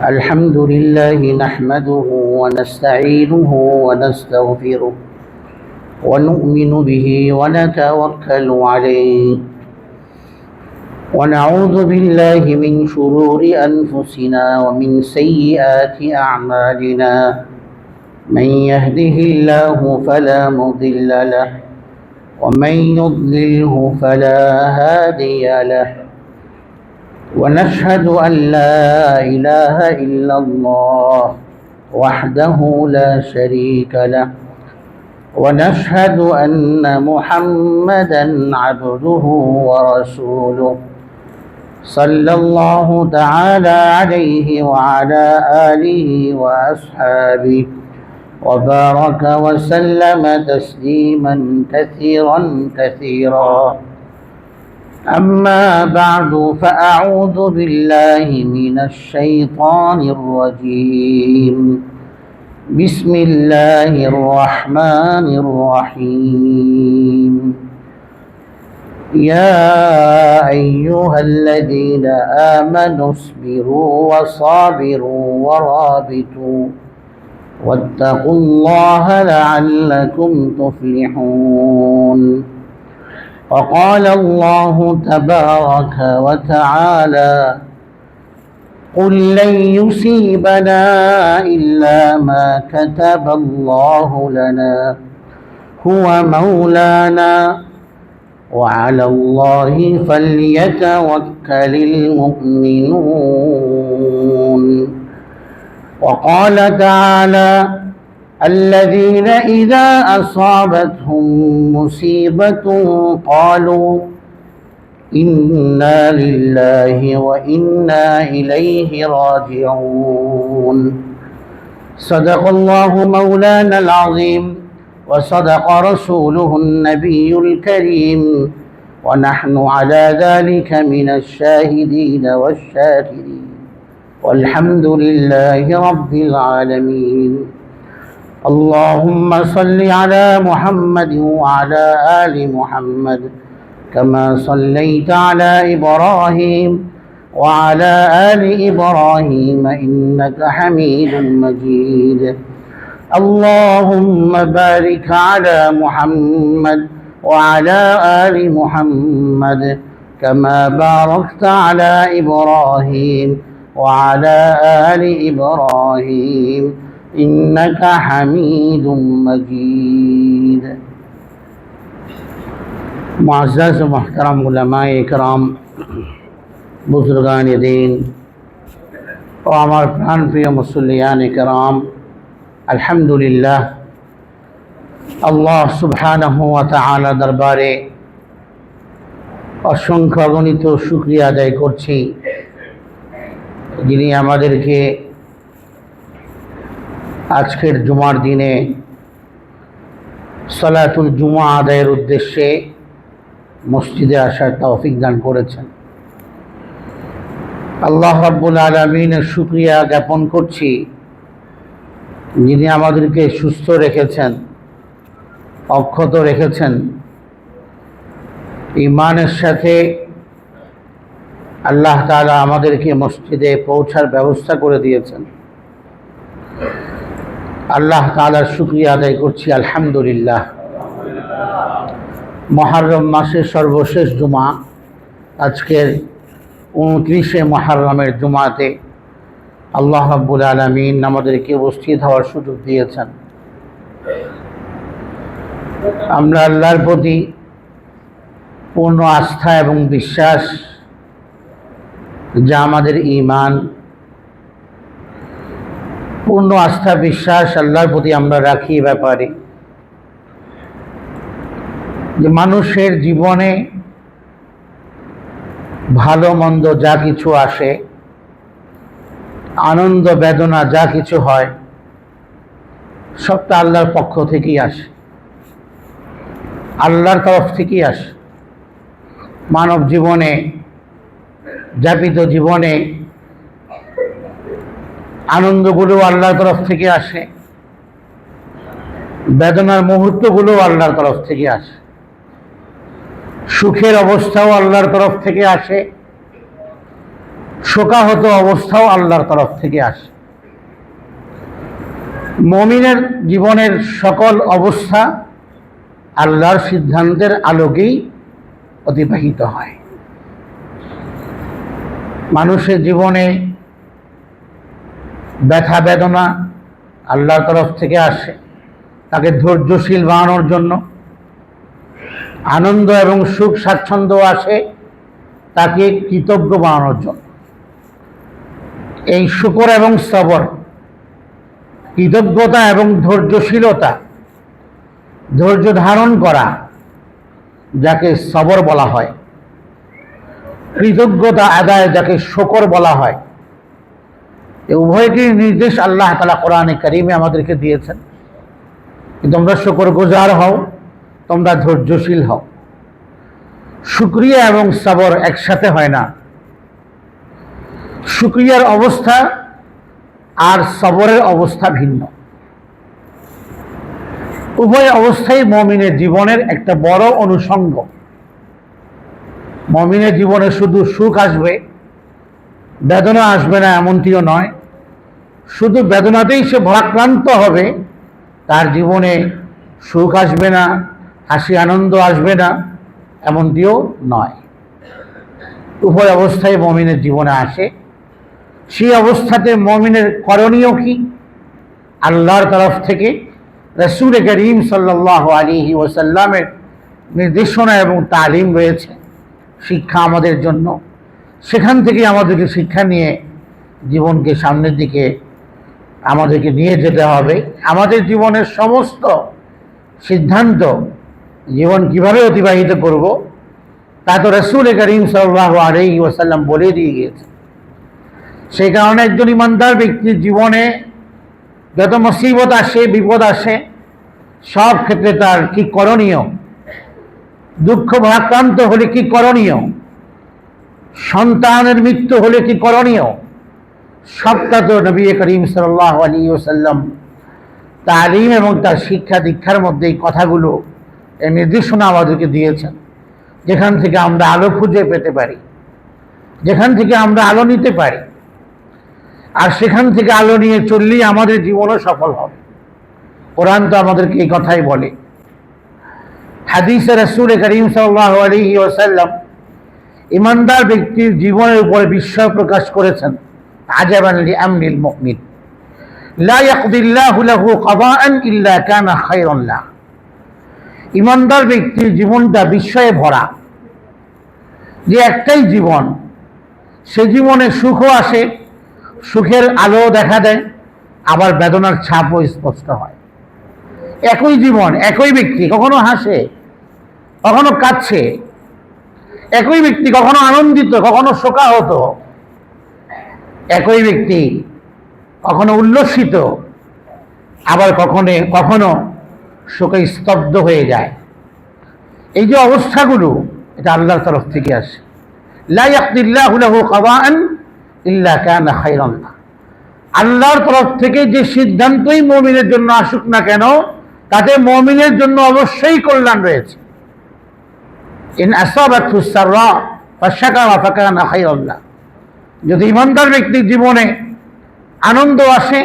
الحمد لله نحمده ونستعينه ونستغفره ونؤمن به ونتوكل عليه ونعوذ بالله من شرور أنفسنا ومن سيئات أعمالنا. من يهده الله فلا مضل له ومن يضلله فلا هادي له. ونشهد أن لا إله إلا الله وحده لا شريك له. ونشهد أن محمدا عبده ورسوله صلى الله تعالى عليه وعلى آله وأصحابه وبارك وسلم تسليما كثيرا كثيرا. أما بعد فأعوذ بالله من الشيطان الرجيم. بسم الله الرحمن الرحيم. يا أيها الذين آمنوا اصبروا وصابروا ورابطوا واتقوا الله لعلكم تفلحون. وقال الله تبارك وتعالى: قل لن يصيبنا إلا ما كتب الله لنا هو مولانا وعلى الله فليتوكل المؤمنون. وقال تعالى: الذين إذا أصابتهم مصيبة قالوا إنا لله وإنا إليه راجعون. صدق الله مولانا العظيم وصدق رسوله النبي الكريم ونحن على ذلك من الشاهدين والشاكرين والحمد لله رب العالمين. اللهم صل على محمد وعلى آل محمد كما صليت على إبراهيم وعلى آل إبراهيم إنك حميد مجيد. اللهم بارك على محمد وعلى آل محمد كما باركت على إبراهيم وعلى آل إبراهيم إنك حميد مجيد. मुअज़्ज़ज़ मुहतरम उलमाए इकराम, बुज़ुर्गान दीन और हमारे प्राण प्रिय मुसल्लियान इकराम, अल्हम्दुलिल्लाह अल्लाह सुब्हानहु व तआला दरबारे असंख्य अगणित शुक्रिया आदाय करছি যিনি আমাদেরকে আজকের জুমার দিনে সালাতুল জুমা আদায়ের উদ্দেশ্যে মসজিদে আসার তৌফিক দান করেছেন। আল্লাহ রাব্বুল আলামিনের শুকরিয়া জ্ঞাপন করছি যিনি আমাদেরকে সুস্থ রেখেছেন, অক্ষত রেখেছেন, ঈমানের সাথে আল্লাহ তাআলা আমাদেরকে মসজিদে পৌঁছার ব্যবস্থা করে দিয়েছেন। আল্লাহ তাআলার শুকরিয়া আদায় করছি আলহামদুলিল্লাহ। মুহররম মাসের সর্বশেষ জুমা, আজকের 29শে মুহররমের জুমাতে আল্লাহ রাব্বুল আলামিন আমাদেরকে উপস্থিত হওয়ার সুযোগ দিয়েছেন। আমরা আল্লাহর প্রতি পূর্ণ আস্থা এবং বিশ্বাস, যা আমাদের ঈমান, পূর্ণ আস্থা বিশ্বাস আল্লাহর প্রতি আমরা রাখি ব্যাপারে যে মানুষের জীবনে ভালো মন্দ যা কিছু আসে, আনন্দ বেদনা যা কিছু হয়, সবটা আল্লাহর পক্ষ থেকেই আসে, আল্লাহর তরফ থেকেই আসে। মানব জীবনে, যাপিত জীবনে আনন্দগুলো আল্লাহর তরফ থেকে আসে, বেদনার মুহূর্তগুলো আল্লাহর তরফ থেকে আসে, সুখের অবস্থাও আল্লাহর তরফ থেকে আসে, শোকাহত অবস্থাও আল্লাহর তরফ থেকে আসে। মুমিনের জীবনের সকল অবস্থা আল্লাহর সিদ্ধান্তের আলোকেই অতিবাহিত হয়। মানুষের জীবনে ব্যথা বেদনা আল্লাহর তরফ থেকে আসে তাকে ধৈর্যশীল বানানোর জন্য। আনন্দ এবং সুখ স্বাচ্ছন্দ্য আসে তাকে কৃতজ্ঞ বানানোর জন্য। এই শুকর এবং সবর, কৃতজ্ঞতা এবং ধৈর্যশীলতা, ধৈর্য ধারণ করা যাকে সবর বলা হয়, কৃতজ্ঞতা আদায় যাকে শুকর বলা হয়, এই উভয়টির নির্দেশ আল্লাহ তাআলা কোরআনে কারিমে আমাদেরকে দিয়েছেন। তোমরা শুকরগুজার হও, তোমরা ধৈর্যশীল হও। শুকরিয়া এবং সবর একসাথে হয় না। শুকরিয়ার অবস্থা আর সবরের অবস্থা ভিন্ন। উভয় অবস্থাই মুমিনের জীবনের একটা বড় অনুষঙ্গ। মুমিনের জীবনে শুধু সুখ আসবে, বেদনা আসবে না এমনটিও নয়। শুধু বেদনাতেই সে ভারাক্রান্ত হবে, তার জীবনে সুখ আসবে না, হাসি আনন্দ আসবে না এমনটিও নয়। উভয় অবস্থায় মুমিনের জীবনে আসে। সেই অবস্থাতে মুমিনের করণীয় কি? আল্লাহর তরফ থেকে রাসূল করিম সাল্লাল্লাহু আলাইহি ওয়াসাল্লামের নির্দেশনা এবং তালিম রয়েছে, শিক্ষা আমাদের জন্য। সেখান থেকে আমাদেরকে শিক্ষা নিয়ে জীবনকে সামনের দিকে আমাদেরকে নিয়ে যেতে হবে। আমাদের জীবনের সমস্ত সিদ্ধান্ত, জীবন কিভাবে অতিবাহিত করব, তা তো রাসূল করিম সাল্লাল্লাহু আলাইহি ওয়াসাল্লাম বলে দিয়ে গিয়েছে। সেই কারণে একজন ইমানদার ব্যক্তির জীবনে যত মুসিবত আসে, বিপদ আসে, সব ক্ষেত্রে তার কি করণীয়, দুঃখ ভারাক্রান্ত হলে কি করণীয়, সন্তানের মৃত্যু হলে কি করণীয়, সবটা তো নবী করিম সাল্লাল্লাহু আলাইহি ওয়াসাল্লাম তালিম এবং তার শিক্ষা দীক্ষার মধ্যে এই কথাগুলো, এই নির্দেশনা আমাদেরকে দিয়েছেন, যেখান থেকে আমরা আলো খুঁজে পেতে পারি, যেখান থেকে আমরা আলো নিতে পারি। আর সেখান থেকে আলো নিয়ে চললেই আমাদের জীবনও সফল হবে। কোরআন তো আমাদেরকে এই কথাই বলে। হাদিসে রাসূল করিম সাল্লাল্লাহু আলাইহি ওয়াসাল্লাম ইমানদার ব্যক্তির জীবনের উপরে বিস্ময় প্রকাশ করেছেন। আজাবান লিআমরিল মুমিন লা ইয়াকদিল্লাহু লাহু কাদাআন ইল্লা কানা খায়রান লাহ। ইমানদার ব্যক্তির জীবনটা বিস্ময়ে ভরা। যে একটাই জীবন, সে জীবনে সুখও আসে, সুখের আলো দেখা দেয়, আবার বেদনার ছাপও স্পষ্ট হয়। একই জীবন, একই ব্যক্তি কখনো হাসে, কখনো কাঁদছে। একই ব্যক্তি কখনো আনন্দিত, কখনো শোকাহত। একই ব্যক্তি কখনো উল্লসিত, আবার কখনো শোকে স্তব্ধ হয়ে যায়। এই যে অবস্থাগুলো, এটা আল্লাহর তরফ থেকে আসে। লা ইয়াকদিল্লাহু লাহু কাদাআন ইল্লা কানা খায়রান লাহ। আল্লাহর তরফ থেকে যে সিদ্ধান্তই মুমিনের জন্য আসুক না কেন, তাতে মুমিনের জন্য অবশ্যই কল্যাণ রয়েছে। ইন আসাবাতহু সাররা ফাশাকারা ফাকানা খায়রান লাহ। যদি ইমানদার ব্যক্তির জীবনে আনন্দ আসে,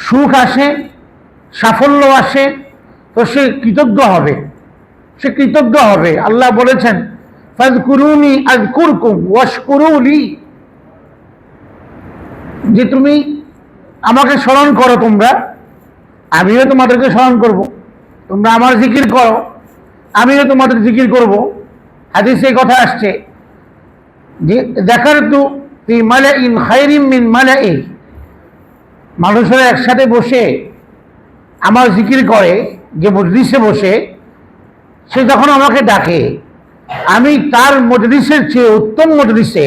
সুখ আসে, সাফল্য আসে, তো সে কৃতজ্ঞ হবে, সে কৃতজ্ঞ হবে। আল্লাহ বলেছেন, ফাযকুরুনি আযকুরকুম ওয়াশকুরুলি, যে তুমি আমাকে স্মরণ করো, তোমরা, আমিও তোমাদেরকে স্মরণ করব। তোমরা আমার জিকির করো, আমিও তোমাদের জিকির করব। হাদিসে কথা আসছে যে যাকারতু ফি মালাইন খায়রিম মিন মালাই, মানুষেরা একসাথে বসে আমার জিকির করে, যে মজলিসে বসে, সে যখন আমাকে ডাকে, আমি তার মজলিসের চেয়ে উত্তম মজলিসে,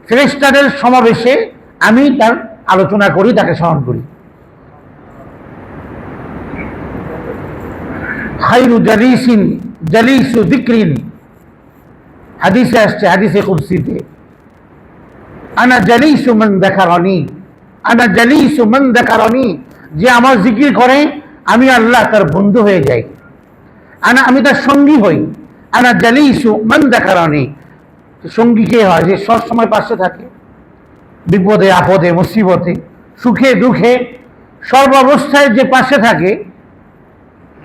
ফেরেশতাদের সমাবেশে আমি তার আলোচনা করি, তাকে স্মরণ করি। খায়রু জালিসিন জালিসু যিকরিন, হাদিসে আসছে, হাদিসে কুদসিতে, আনা জালিসু মান যাকারানি, আনা জালিসু মান যাকারানি, যে আমার জিকির করে আমি আল্লাহ তার বন্ধু হয়ে যাই, আমি তার সঙ্গী হই। আনা জালিসু মান যাকারানি, সঙ্গী কে হয়? যে সব সময় পাশে থাকে। বিপদে আপদে মুসিবতে সুখে দুঃখে সর্বাবস্থায় যে পাশে থাকে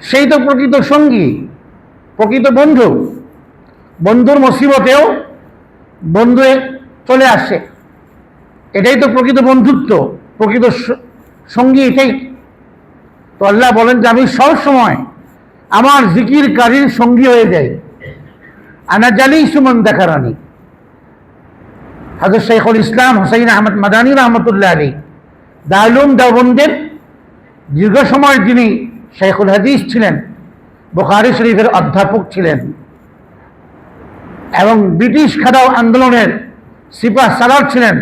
সেই তো প্রকৃত সঙ্গী, প্রকৃত বন্ধু। বন্ধুর মুসিবতেও বন্ধু চলে আসে, এটাই তো প্রকৃত বন্ধুত্ব, প্রকৃত সঙ্গী এটাই। তো আল্লাহ বলেন যে আমি সব সময় আমার জিকিরকারীর সঙ্গী হয়ে যাই। আনা জালিসু মান যাকারানি। হযরত শাইখুল ইসলাম হুসাইন আহমদ মাদানী রহমতুল্লাহ আলাইহি দারুল দেওবন্দের দীর্ঘ সময় যিনি শাইখুল হাদিস ছিলেন, বুখারী শরীফের অধ্যাপক ছিলেন এবং ব্রিটিশ খেদাও আন্দোলনের সিপাহ সালার ছিলেন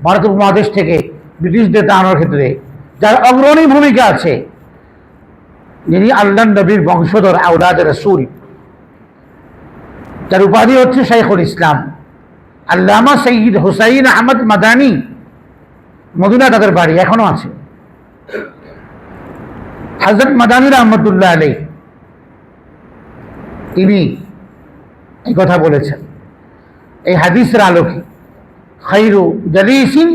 ভারত উপমহাদেশ থেকে ব্রিটিশদের তাড়ানোর ক্ষেত্রে, যার অগ্রণী ভূমিকা আছে, যিনি আল্লাহ নবীর বংশধর আওলাদ রাসূল, তার উপাধি হচ্ছে শাইখুল ইসলাম। আল্লামা সৈয়দ হুসাইন আহমদ মাদানী, মদিনা তাদের বাড়ি, এখনো আছে। হযরত মাদানী রহমতুল্লাহ আলাইহি তিনি এই কথা বলেছেন এই হাদিসের আলোকে, খায়রু জালিসিন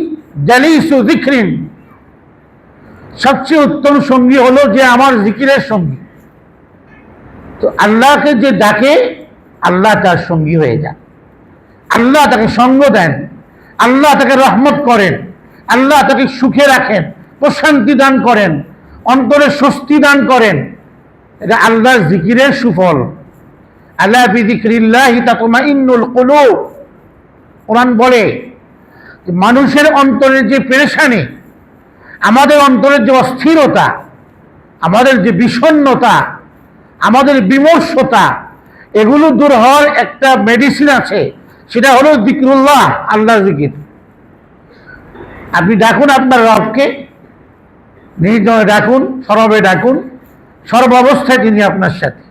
জালিসু যিকরিন, সবচেয়ে উত্তম সঙ্গী হলো যে আমার জিকিরের সঙ্গী। তো আল্লাহকে যে ডাকে আল্লাহ তার সঙ্গী হয়ে যান, আল্লাহ তাকে সঙ্গ দেন, আল্লাহ তাকে রহমত করেন, আল্লাহ তাকে সুখে রাখেন, প্রশান্তি দান করেন, অন্তরে স্বস্তি দান করেন। এটা আল্লাহর জিকিরের সুফল। আলা বিযিকরিল্লাহি তাতমাইন্নুল কুলুব। কোরআন বলে মানুষের অন্তরের যে পেরেশানি, আমাদের অন্তরের যে অস্থিরতা, আমাদের যে বিষণ্ণতা, আমাদের বিমর্ষতা, এগুলো দূর হওয়ার একটা মেডিসিন আছে, সেটা হলো যিকরুল্লাহ, আল্লাহর জিকির। আপনি ডাকুন আপনার রবকে, নির্জনে ডাকুন, সরবে ডাকুন, সর্বাবস্থায় তিনি আপনার সাথে।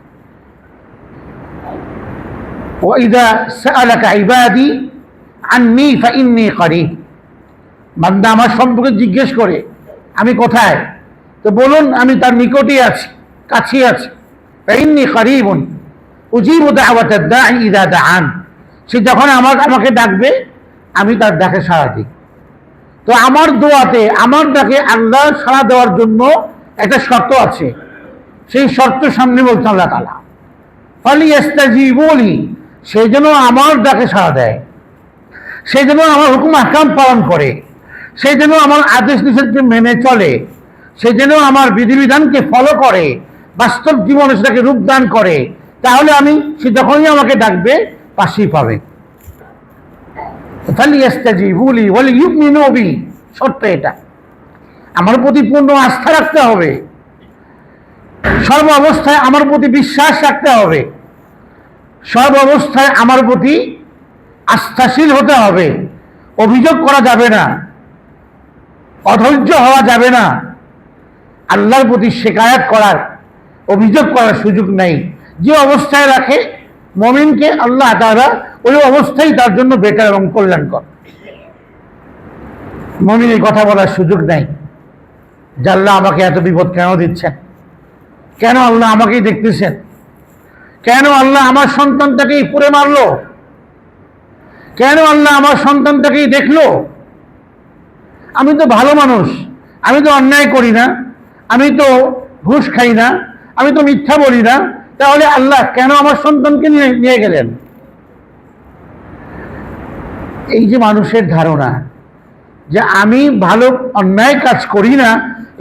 ওয়াইদা সাআলাকা ইবাদি আন্নী ফাইন্নী করিব। বান্দা আমার সম্পর্কে জিজ্ঞেস করে আমি কোথায়, তো বলুন আমি তার নিকটেই আছি, কাছে আছি। ফাইন্নী করিবুন উজিবু দাওয়াতাদ দাঈ ইযা দাআন। সে যখন আমাকে ডাকবে আমি তার ডাকে সাড়া দিই। তো আমার দোয়াতে, আমার ডাকে আল্লাহ সাড়া দেওয়ার জন্য একটা শর্ত আছে, সেই শর্ত সামনে বলছেন আল্লাহ তাআলা, ফালিয়াস্তাজিবু লি, সেই জন্য আমার ডাকে সাড়া দেয়, সেই জন্য আমার হুকুম আহকাম পালন করে, সেই জন্য আমার আদেশ নিষেধকে মেনে চলে, সেই জন্য আমার বিধিবিধানকে ফলো করে, বাস্তব জীবনে সেটাকে রূপদান করে। তাহলে আমি, সে যখনই আমাকে ডাকবে পাশেই পাবে। ফালিয়াস্তাজিবু লি ওয়ালিইউমিনু বি, শর্ত এটা। আমার প্রতি পূর্ণ আস্থা রাখতে হবে, সর্ব অবস্থায় আমার প্রতি বিশ্বাস রাখতে হবে, সর্ব অবস্থায় আমার প্রতি আস্থাশীল হতে হবে। অভিযোগ করা যাবে না, অধৈর্য হওয়া যাবে না, আল্লাহর প্রতি শিকায়াত করার, অভিযোগ করার সুযোগ নেই। যে অবস্থায় রাখে মুমিনকে আল্লাহ তাআলা, ওই অবস্থায় তার জন্য বেটার এবং কল্যাণকর। মুমিন এই কথা বলার সুযোগ নেই যে আল্লাহ আমাকে এত বিপদ কেন দিচ্ছেন, কেন আল্লাহ আমাকেই দেখতেছেন, কেন আল্লাহ আমার সন্তানটাকেই পুড়ে মারলো, কেন আল্লাহ আমার সন্তানটাকেই দেখলো। আমি তো ভালো মানুষ, আমি তো অন্যায় করি না, আমি তো ঘুষ খাই না, আমি তো মিথ্যা বলি না, তাহলে আল্লাহ কেন আমার সন্তানকে নিয়ে গেলেন? এই যে মানুষের ধারণা যে আমি ভালো অন্যায় কাজ করি না,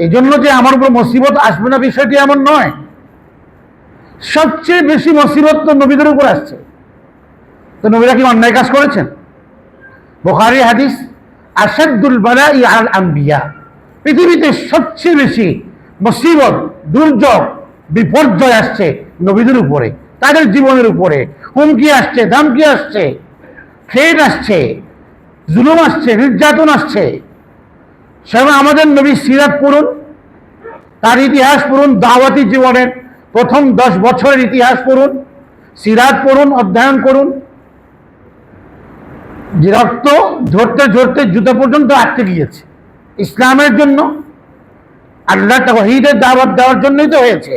এই জন্য যে আমার উপর মুসিবত আসবে না, বিষয়টি এমন নয়। সবচেয়ে বেশি মুসিবত তো নবীদের উপর আসছে। তো নবীরা কি অন্যায় কাজ করেছেন? বুখারী হাদিস, আশাদ্দুল বালাই আল আম্বিয়া, পৃথিবীতে সবচেয়ে বেশি মুসিবত, দুর্যোগ, বিপর্যয় আসছে নবীদের উপরে, তাদের জীবনের উপরে। হুমকি আসছে, ধামকি আসছে, থ্রেট আসছে, জুলুম আসছে, নির্যাতন আসছে। সেরকম আমাদের নবী সিরাত পড়ুন, তার ইতিহাস পড়ুন, দাওয়াতি জীবনের প্রথম 10 বছরের ইতিহাস পড়ুন, সিরাত পড়ুন, অধ্যয়ন করুন। যে রক্ত ঝরতে ঝরতে জুতো পর্যন্ত আটকে গিয়েছে ইসলামের জন্য, আল্লাহ তাওহীদের দাওয়াত দেওয়ার জন্যই তো হয়েছে।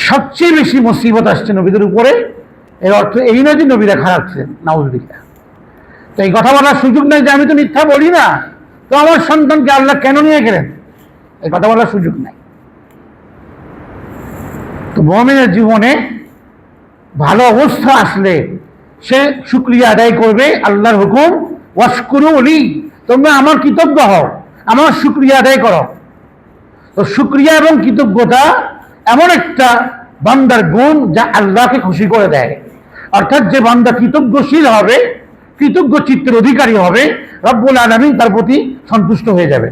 সবচেয়ে বেশি মুসিবত আসছে নবীদের উপরে। এর অর্থ এই নয় যে নবীরা খারাপ ছিলেন, নাউযুবিল্লাহ। তো এই কথা বলার সুযোগ নেই যে আমি তো মিথ্যা বলি না, তো আমার সন্তানকে আল্লাহ কেন নিয়ে গেলেন, এই কথা বলার সুযোগ নাই। তো মুমিনের জীবনে ভালো অবস্থা আসলে সে শুকরিয়া আদায় করবে, আল্লাহর হুকুম ওয়াশকুরুনি, তোমরা আমার কৃতজ্ঞ হও, আমার শুকরিয়া আদায় করো। তো শুকরিয়া এবং কৃতজ্ঞতা এমন একটা বান্দার গুণ যা আল্লাহকে খুশি করে দেয়। অর্থাৎ যে বান্দা কৃতজ্ঞশীল হবে, কৃতজ্ঞ চিত্তের অধিকারী হবে, রব্বুল আলামিন তার প্রতি সন্তুষ্ট হয়ে যাবে।